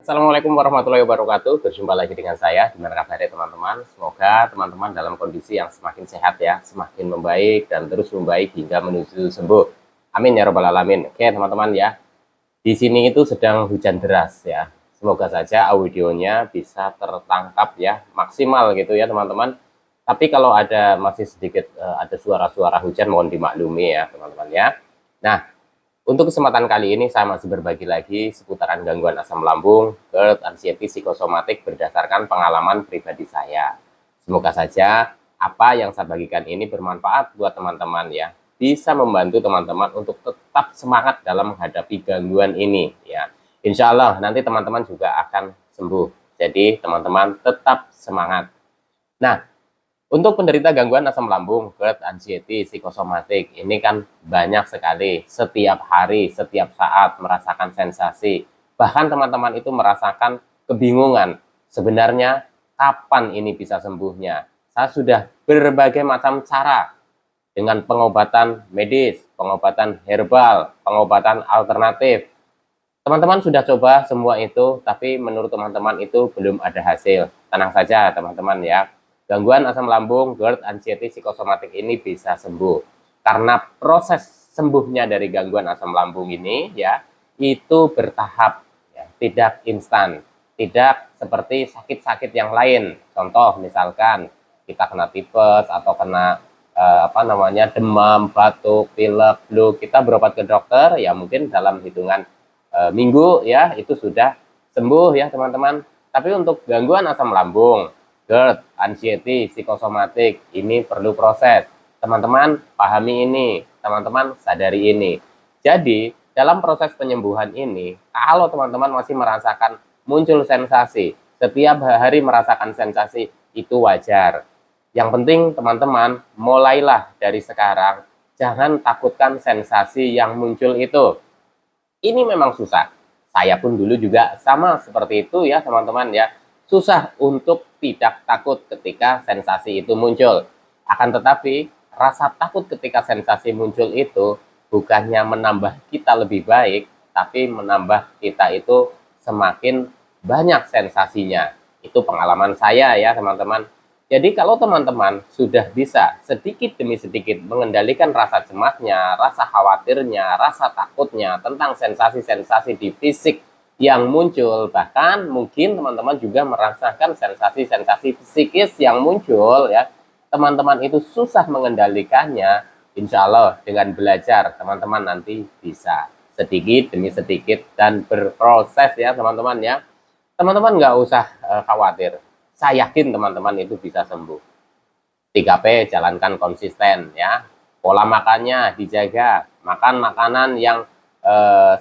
Assalamualaikum warahmatullahi wabarakatuh. Berjumpa lagi dengan saya. Gimana kabarnya teman-teman? Semoga teman-teman dalam kondisi yang semakin sehat ya, semakin membaik dan terus membaik hingga menuju sembuh. Amin ya robbal alamin. Oke teman-teman ya. Di sini itu sedang hujan deras ya. Semoga saja audionya bisa tertangkap ya, maksimal gitu ya teman-teman. Tapi kalau ada masih sedikit ada suara-suara hujan mohon dimaklumi ya teman-teman ya. Nah, untuk kesempatan kali ini saya masih berbagi lagi seputaran gangguan asam lambung, GERD, anxiety, psikosomatik berdasarkan pengalaman pribadi saya. Semoga saja apa yang saya bagikan ini bermanfaat buat teman-teman ya. Bisa membantu teman-teman untuk tetap semangat dalam menghadapi gangguan ini ya. Insya Allah nanti teman-teman juga akan sembuh. Jadi teman-teman tetap semangat. Nah, untuk penderita gangguan asam lambung, GERD, anxiety, psikosomatik, ini kan banyak sekali, setiap hari, setiap saat merasakan sensasi. Bahkan teman-teman itu merasakan kebingungan, sebenarnya kapan ini bisa sembuhnya. Saya sudah berbagai macam cara, dengan pengobatan medis, pengobatan herbal, pengobatan alternatif. Teman-teman sudah coba semua itu, tapi menurut teman-teman itu belum ada hasil. Tenang saja teman-teman ya. Gangguan asam lambung, GERD, anxiety, psikosomatik ini bisa sembuh. Karena proses sembuhnya dari gangguan asam lambung ini ya, itu bertahap, ya, tidak instan. Tidak seperti sakit-sakit yang lain. Contoh misalkan kita kena tipes atau kena demam, batuk, pilek, flu, kita berobat ke dokter ya mungkin dalam hitungan minggu ya itu sudah sembuh ya teman-teman. Tapi untuk gangguan asam lambung, GERD, anxiety, psikosomatik ini perlu proses. Teman-teman pahami ini, teman-teman sadari ini. Jadi dalam proses penyembuhan ini, kalau teman-teman masih merasakan muncul sensasi, setiap hari merasakan sensasi, itu wajar. Yang penting teman-teman mulailah dari sekarang, jangan takutkan sensasi yang muncul itu. Ini memang susah. Saya pun dulu juga sama seperti itu ya teman-teman ya. Susah untuk tidak takut ketika sensasi itu muncul. Akan tetapi rasa takut ketika sensasi muncul itu bukannya menambah kita lebih baik, tapi menambah kita itu semakin banyak sensasinya. Itu pengalaman saya ya teman-teman. Jadi kalau teman-teman sudah bisa sedikit demi sedikit mengendalikan rasa cemasnya, rasa khawatirnya, rasa takutnya tentang sensasi-sensasi di fisik yang muncul, bahkan mungkin teman-teman juga merasakan sensasi-sensasi psikis yang muncul ya, teman-teman itu susah mengendalikannya, insya Allah dengan belajar teman-teman nanti bisa sedikit demi sedikit dan berproses ya teman-teman ya. Teman-teman nggak usah khawatir. Saya yakin teman-teman itu bisa sembuh. 3P jalankan konsisten ya. Pola makannya dijaga, makan makanan yang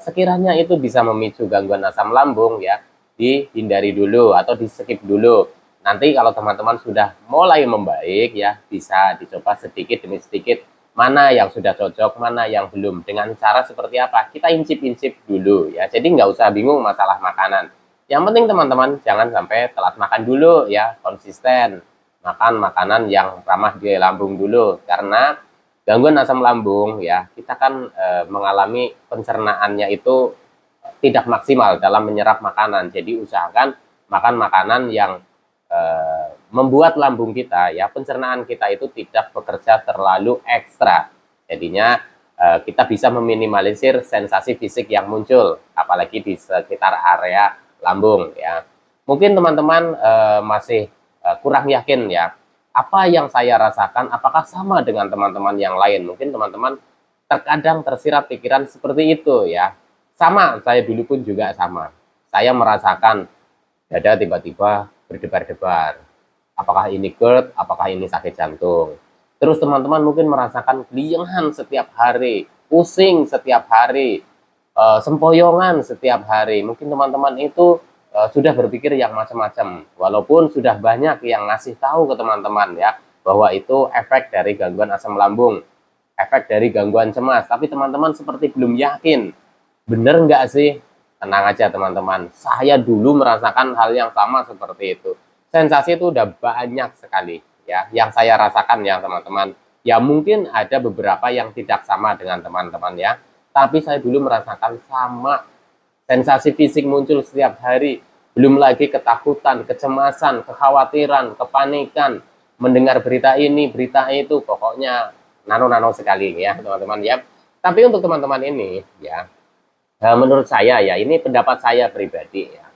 sekiranya itu bisa memicu gangguan asam lambung ya, dihindari dulu atau di skip dulu. Nanti kalau teman-teman sudah mulai membaik ya, bisa dicoba sedikit demi sedikit mana yang sudah cocok, mana yang belum. Dengan cara seperti apa? Kita incip-incip dulu ya. Jadi nggak usah bingung masalah makanan. Yang penting teman-teman jangan sampai telat makan dulu ya, konsisten makan makanan yang ramah di lambung dulu. Karena gangguan asam lambung ya, kita kan mengalami pencernaannya itu tidak maksimal dalam menyerap makanan. Jadi usahakan makan makanan yang membuat lambung kita ya, pencernaan kita itu tidak bekerja terlalu ekstra. Jadinya kita bisa meminimalisir sensasi fisik yang muncul, apalagi di sekitar area lambung ya. Mungkin teman-teman masih kurang yakin ya, apa yang saya rasakan apakah sama dengan teman-teman yang lain. Mungkin teman-teman terkadang tersirat pikiran seperti itu ya. Sama, saya dulu pun juga sama. Saya merasakan dada tiba-tiba berdebar-debar. Apakah ini GERD, apakah ini sakit jantung. Terus teman-teman mungkin merasakan keliengan setiap hari, pusing setiap hari, sempoyongan setiap hari. Mungkin teman-teman itu sudah berpikir yang macam-macam, walaupun sudah banyak yang ngasih tahu ke teman-teman ya, bahwa itu efek dari gangguan asam lambung, efek dari gangguan cemas, tapi teman-teman seperti belum yakin. Bener nggak sih? Tenang aja teman-teman, saya dulu merasakan hal yang sama seperti itu. Sensasi itu udah banyak sekali ya, yang saya rasakan ya teman-teman. Ya mungkin ada beberapa yang tidak sama dengan teman-teman ya, tapi saya dulu merasakan sama. Sensasi fisik muncul setiap hari, belum lagi ketakutan, kecemasan, kekhawatiran, kepanikan, mendengar berita ini, berita itu, pokoknya nano-nano sekali ya teman-teman ya. Tapi untuk teman-teman ini ya, menurut saya ya, ini pendapat saya pribadi ya,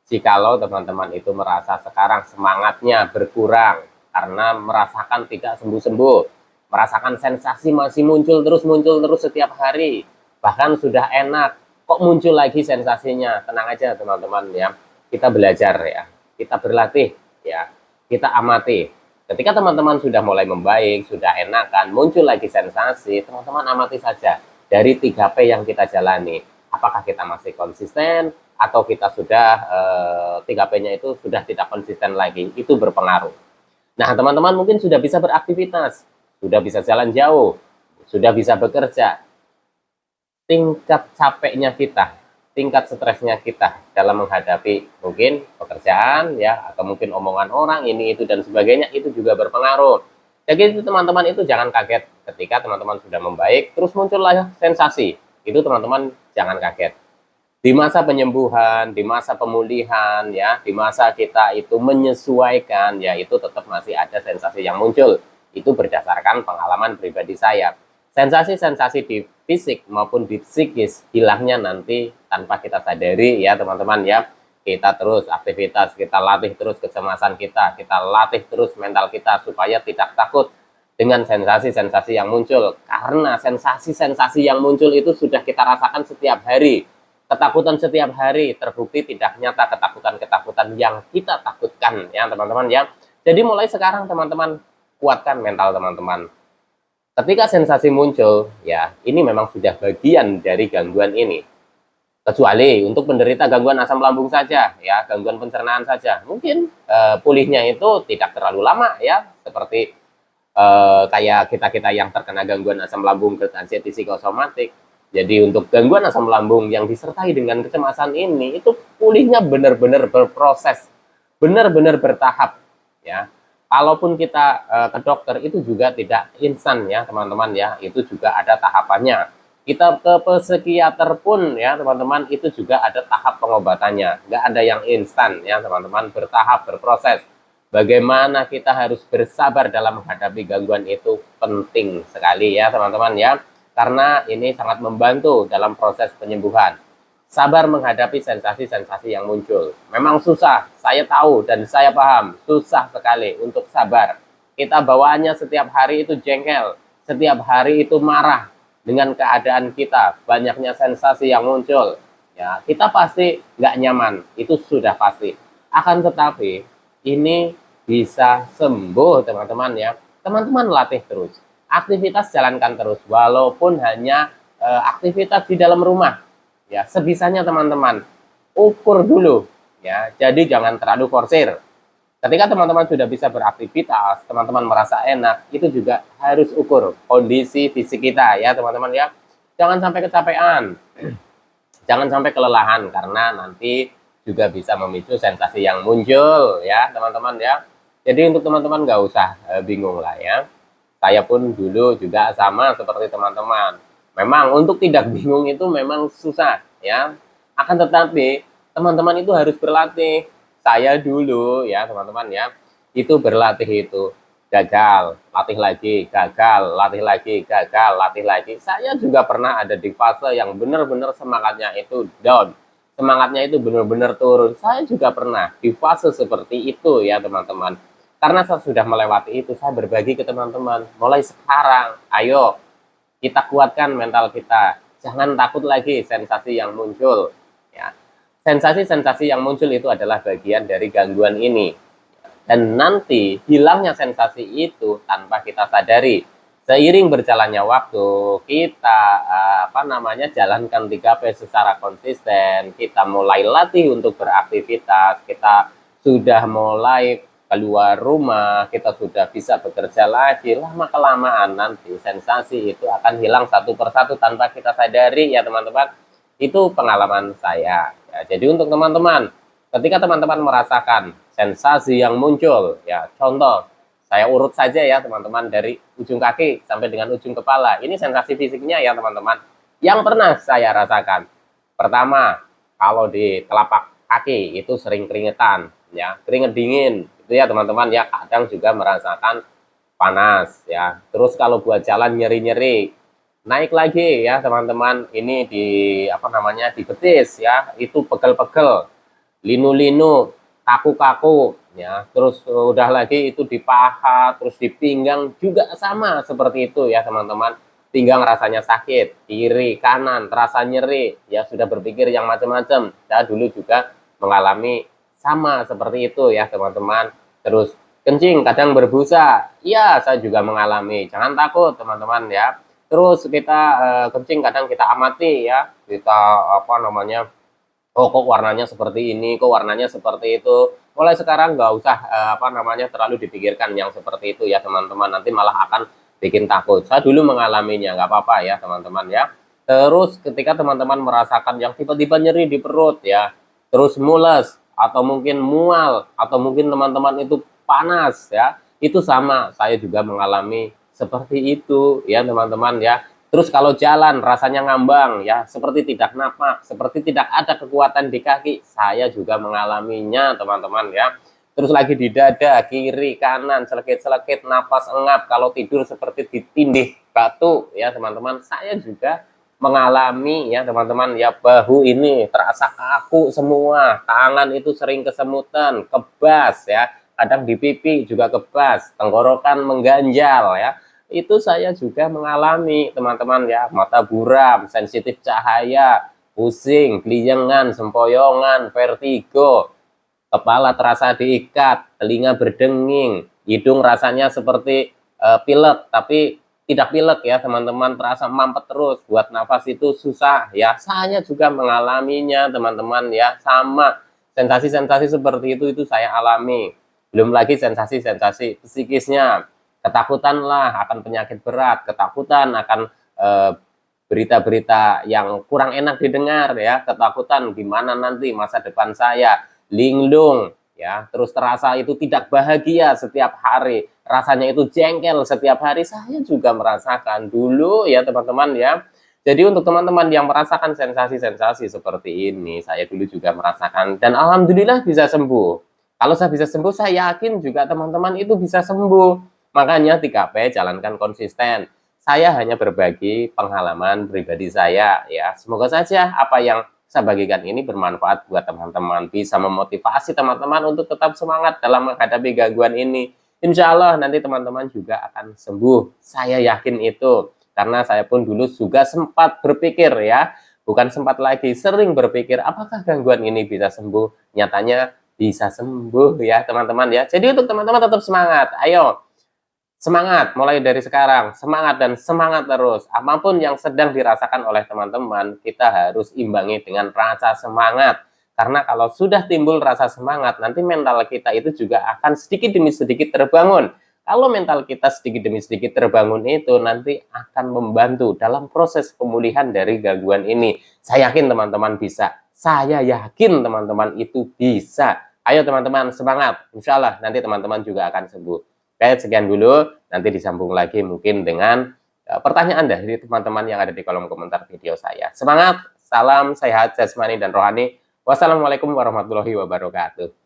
jikalau teman-teman itu merasa sekarang semangatnya berkurang karena merasakan tidak sembuh-sembuh, merasakan sensasi masih muncul terus setiap hari, bahkan sudah enak, kok muncul lagi sensasinya, tenang aja teman-teman ya, kita belajar ya, kita berlatih ya, kita amati. Ketika teman-teman sudah mulai membaik, sudah enakan, muncul lagi sensasi, teman-teman amati saja dari 3P yang kita jalani. Apakah kita masih konsisten, atau kita sudah 3P-nya itu sudah tidak konsisten lagi, itu berpengaruh. Nah, teman-teman mungkin sudah bisa beraktivitas, sudah bisa jalan jauh, sudah bisa bekerja. Tingkat capeknya kita, tingkat stresnya kita dalam menghadapi mungkin pekerjaan ya, atau mungkin omongan orang ini itu dan sebagainya, itu juga berpengaruh. Jadi teman-teman itu jangan kaget ketika teman-teman sudah membaik terus muncullah sensasi. Itu teman-teman jangan kaget. Di masa penyembuhan, di masa pemulihan ya, di masa kita itu menyesuaikan ya, itu tetap masih ada sensasi yang muncul. Itu berdasarkan pengalaman pribadi saya. Sensasi-sensasi di fisik maupun di psikis hilangnya nanti tanpa kita sadari ya teman-teman ya. Kita terus aktivitas, kita latih terus kecemasan kita latih terus mental kita supaya tidak takut dengan sensasi-sensasi yang muncul. Karena sensasi-sensasi yang muncul itu sudah kita rasakan setiap hari. Ketakutan setiap hari terbukti tidak nyata, ketakutan-ketakutan yang kita takutkan ya teman-teman ya. Jadi mulai sekarang teman-teman kuatkan mental teman-teman. Ketika sensasi muncul, ya ini memang sudah bagian dari gangguan ini. Kecuali untuk penderita gangguan asam lambung saja, ya gangguan pencernaan saja, mungkin pulihnya itu tidak terlalu lama, ya seperti kayak kita yang terkena gangguan asam lambung GERD anxiety psikosomatik. Jadi untuk gangguan asam lambung yang disertai dengan kecemasan ini, itu pulihnya benar-benar berproses, benar-benar bertahap, ya. Kalaupun kita ke dokter itu juga tidak instan ya teman-teman ya, itu juga ada tahapannya. Kita ke psikiater pun ya teman-teman, itu juga ada tahap pengobatannya, nggak ada yang instan ya teman-teman, bertahap, berproses. Bagaimana kita harus bersabar dalam menghadapi gangguan itu penting sekali ya teman-teman ya, karena ini sangat membantu dalam proses penyembuhan. Sabar menghadapi sensasi-sensasi yang muncul. Memang susah, saya tahu dan saya paham, susah sekali untuk sabar. Kita bawaannya setiap hari itu jengkel, setiap hari itu marah dengan keadaan kita, banyaknya sensasi yang muncul. Ya, kita pasti nggak nyaman, itu sudah pasti. Akan tetapi, ini bisa sembuh teman-teman ya. Teman-teman latih terus, aktivitas jalankan terus, walaupun hanya aktivitas di dalam rumah. Ya, sebisanya teman-teman, ukur dulu ya. Jadi jangan terlalu forsir. Ketika teman-teman sudah bisa beraktivitas, teman-teman merasa enak, itu juga harus ukur kondisi fisik kita ya teman-teman ya. Jangan sampai kecapean, jangan sampai kelelahan, karena nanti juga bisa memicu sensasi yang muncul ya teman-teman ya. Jadi untuk teman-teman nggak usah bingung lah ya. Saya pun dulu juga sama seperti teman-teman. Memang untuk tidak bingung itu memang susah ya. Akan tetapi teman-teman itu harus berlatih. Saya dulu ya teman-teman ya, itu berlatih itu gagal, latih lagi, gagal, latih lagi, gagal, latih lagi. Saya juga pernah ada di fase yang benar-benar semangatnya itu down. Semangatnya itu benar-benar turun. Saya juga pernah di fase seperti itu ya teman-teman. Karena saya sudah melewati itu, saya berbagi ke teman-teman. Mulai sekarang, ayo kita kuatkan mental kita, jangan takut lagi sensasi yang muncul ya. Sensasi-sensasi yang muncul itu adalah bagian dari gangguan ini, dan nanti hilangnya sensasi itu tanpa kita sadari. Seiring berjalannya waktu, kita jalankan 3P secara konsisten, kita mulai latih untuk beraktivitas, kita sudah mulai keluar rumah, kita sudah bisa bekerja lagi, lama-kelamaan nanti sensasi itu akan hilang satu persatu tanpa kita sadari ya teman-teman. Itu pengalaman saya ya. Jadi untuk teman-teman, ketika teman-teman merasakan sensasi yang muncul ya, contoh saya urut saja ya teman-teman, dari ujung kaki sampai dengan ujung kepala, ini sensasi fisiknya ya teman-teman yang pernah saya rasakan. Pertama, kalau di telapak kaki itu sering keringetan, ya, keringet dingin, itu ya teman-teman ya, kadang juga merasakan panas ya. Terus kalau buat jalan nyeri-nyeri, naik lagi ya teman-teman, ini di apa namanya di betis ya, itu pegel-pegel, linu-linu, kaku-kaku ya. Terus udah lagi itu di paha, terus di pinggang juga sama seperti itu ya teman-teman. Pinggang rasanya sakit, kiri, kanan, terasa nyeri, ya sudah berpikir yang macam-macam. Saya dulu juga mengalami sama seperti itu ya teman-teman. Terus kencing kadang berbusa, iya saya juga mengalami. Jangan takut teman-teman ya. Terus kita kencing kadang kita amati ya, kita apa namanya, oh kok warnanya seperti ini, kok warnanya seperti itu. Mulai sekarang nggak usah apa namanya terlalu dipikirkan yang seperti itu ya teman-teman, nanti malah akan bikin takut. Saya dulu mengalaminya, nggak apa-apa ya teman-teman ya. Terus ketika teman-teman merasakan yang tiba-tiba nyeri di perut ya, terus mules, atau mungkin mual, atau mungkin teman-teman itu panas ya, itu sama, saya juga mengalami seperti itu ya teman-teman ya. Terus kalau jalan rasanya ngambang ya, seperti tidak napak, seperti tidak ada kekuatan di kaki, saya juga mengalaminya teman-teman ya. Terus lagi di dada, kiri, kanan, selekit-selekit, napas engap, kalau tidur seperti ditindih batu ya teman-teman. Saya juga mengalami ya teman-teman ya, bahu ini terasa kaku semua, tangan itu sering kesemutan, kebas ya, kadang di pipi juga kebas, tenggorokan mengganjal ya. Itu saya juga mengalami teman-teman ya, mata buram, sensitif cahaya, pusing, keliengan, sempoyongan, vertigo, kepala terasa diikat, telinga berdenging, hidung rasanya seperti pilek tapi tidak pilek ya teman-teman, terasa mampet terus, buat nafas itu susah ya. Saya juga mengalaminya teman-teman ya, sama sensasi-sensasi seperti itu saya alami. Belum lagi sensasi-sensasi psikisnya, ketakutan lah akan penyakit berat, ketakutan akan berita-berita yang kurang enak didengar ya, ketakutan gimana nanti masa depan saya, linglung ya, terus terasa itu tidak bahagia setiap hari, rasanya itu jengkel setiap hari. Saya juga merasakan dulu ya teman-teman ya. Jadi untuk teman-teman yang merasakan sensasi-sensasi seperti ini, saya dulu juga merasakan dan alhamdulillah bisa sembuh. Kalau saya bisa sembuh, saya yakin juga teman-teman itu bisa sembuh. Makanya 3P jalankan konsisten. Saya hanya berbagi pengalaman pribadi saya ya. Semoga saja apa yang saya bagikan ini bermanfaat buat teman-teman, bisa memotivasi teman-teman untuk tetap semangat dalam menghadapi gangguan ini. Insya Allah nanti teman-teman juga akan sembuh. Saya yakin itu. Karena saya pun dulu juga sempat berpikir ya, bukan sempat lagi, sering berpikir apakah gangguan ini bisa sembuh. Nyatanya bisa sembuh ya teman-teman ya. Jadi untuk teman-teman tetap semangat. Ayo semangat mulai dari sekarang, semangat dan semangat terus. Apapun yang sedang dirasakan oleh teman-teman, kita harus imbangi dengan rasa semangat. Karena kalau sudah timbul rasa semangat, nanti mental kita itu juga akan sedikit demi sedikit terbangun. Kalau mental kita sedikit demi sedikit terbangun itu nanti akan membantu dalam proses pemulihan dari gangguan ini. Saya yakin teman-teman bisa. Saya yakin teman-teman itu bisa. Ayo teman-teman semangat. Insya Allah nanti teman-teman juga akan sembuh. Oke, sekian dulu, nanti disambung lagi mungkin dengan pertanyaan dari teman-teman yang ada di kolom komentar video saya. Semangat, salam sehat jasmani dan rohani. Wassalamualaikum warahmatullahi wabarakatuh.